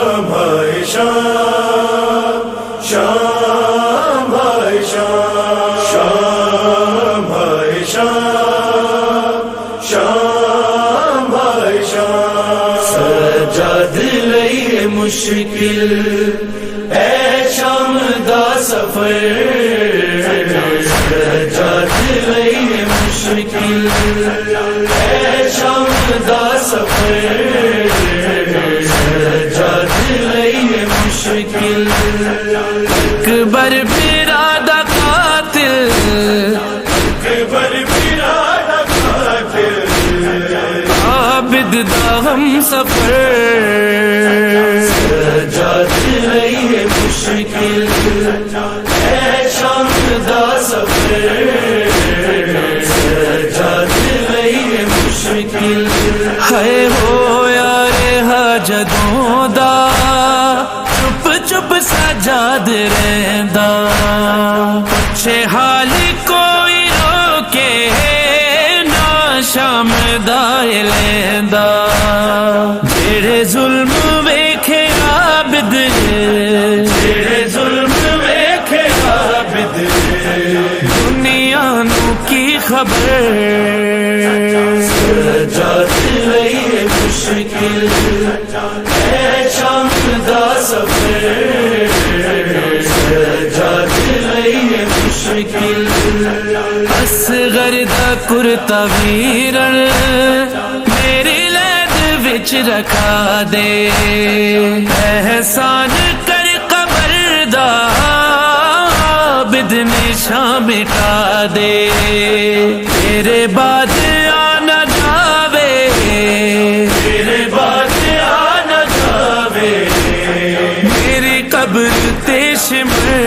شام ہے شام ہے شام ہے سجاد لئی مشکل اے شام دا سفر سجاد لئی مشکل اے شام دا سفر سجاد لئی مشکل اکبر برادہ قاتل اکبر برادہ قاتل عابد دا ہم سفر سجاد لئی مشکل اے شام دا سفر سجاد لئی مشکل ہے ہو یار حاجتوں دا چپ چپ سجاد رہندا پچھے حال کوئی روکے نہ شام دا لیندا جڑے ظلم ویکھے عابد جڑے ظلم ویکھے عابد دنیا نو کی خبر سجاد لئی مشکل اے شام دا سفر سجاد لئی مشکل اصغر دا کرتا ویرن میری لید وچ رکھا دے احسان کر قبر دا عابد نشاں مٹا دے تیرے بعد آنا جاوے تیرے بعد آنا جاوے میری قبر تیش میں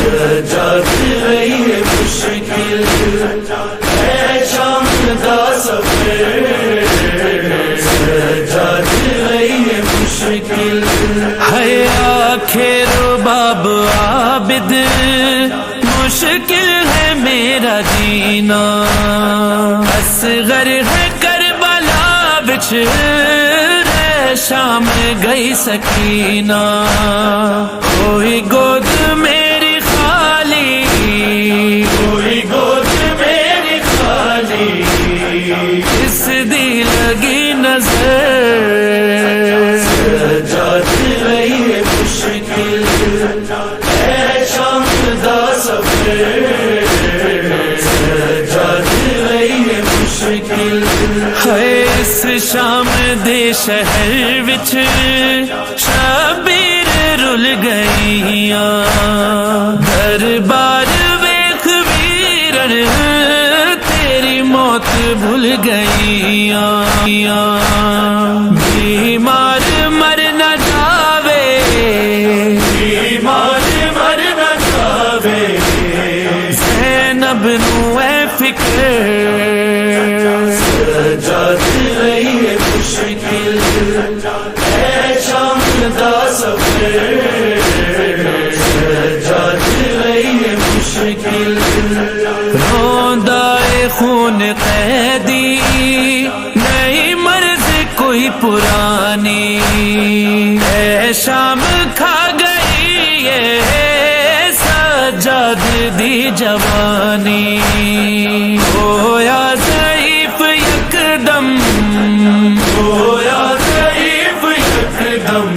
سجاد لئی مشکل اے شام دا سفر سجاد لئی مشکل ہے آخر باب عابد مشکل ہے میرا جینا اصغر ہے کربلا بچ شام گئی سکینہ کوئی گود میری خالی کوئی گود میری خالی اس دی لگی نظر سجاد لئی مشکل اے شام دا سفر سجاد لئی مشکل ہے اس شام دے شہر وچ شبیر رل گئیاں دربار ویکھ ویرن تیری موت بھول گئیاں بیمار مر نہ جاوے بیمار مر نہ جاوے زینب نو اے فکر سجاد لئی مشکل اے شام دا سفر سجاد لئی مشکل روندا اے خون قیدی نئی مرض کوئی پرانی اے شام کھا گئی ہے سجاد دی جوانی ہویا ضعیف یکدم ہویا ضعیف یکدم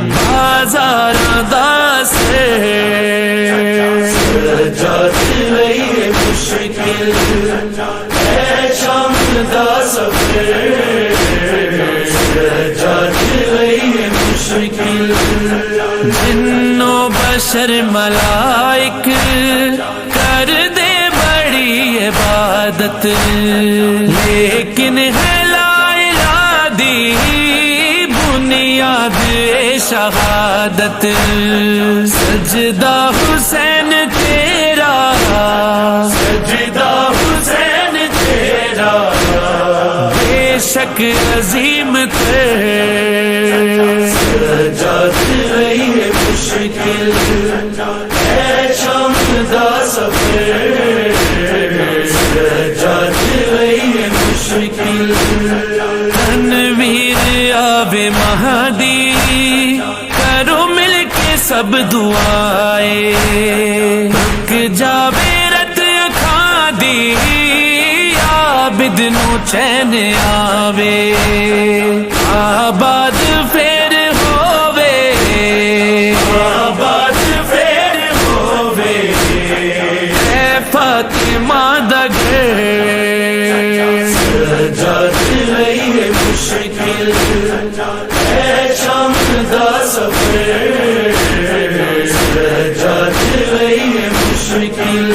بازاراں دا سجاد لئی مشکل اے شام دا سفر سجاد لئی مشکل جن و بشر ملائک کر دے بڑی عبادت لیکن ہے لا الہ دی بنیاد شہادت سجدہ حسین تیرا سجدہ حسین تیرا بے شک عظیم تھے سجاد لئی مشکل اے شام دا سفر سجاد لئی مشکل تنویر آب مہ دی کرو مل کے سب دعائیں رک جاوے رت اکھاں دی عابد نو چین آوے آباد پھر ہووے آباد پھر ہووے اے فاطمہ دا گھر سجاد رہی ہے مشکل اے شام دا سفر سجاد رہی ہے مشکل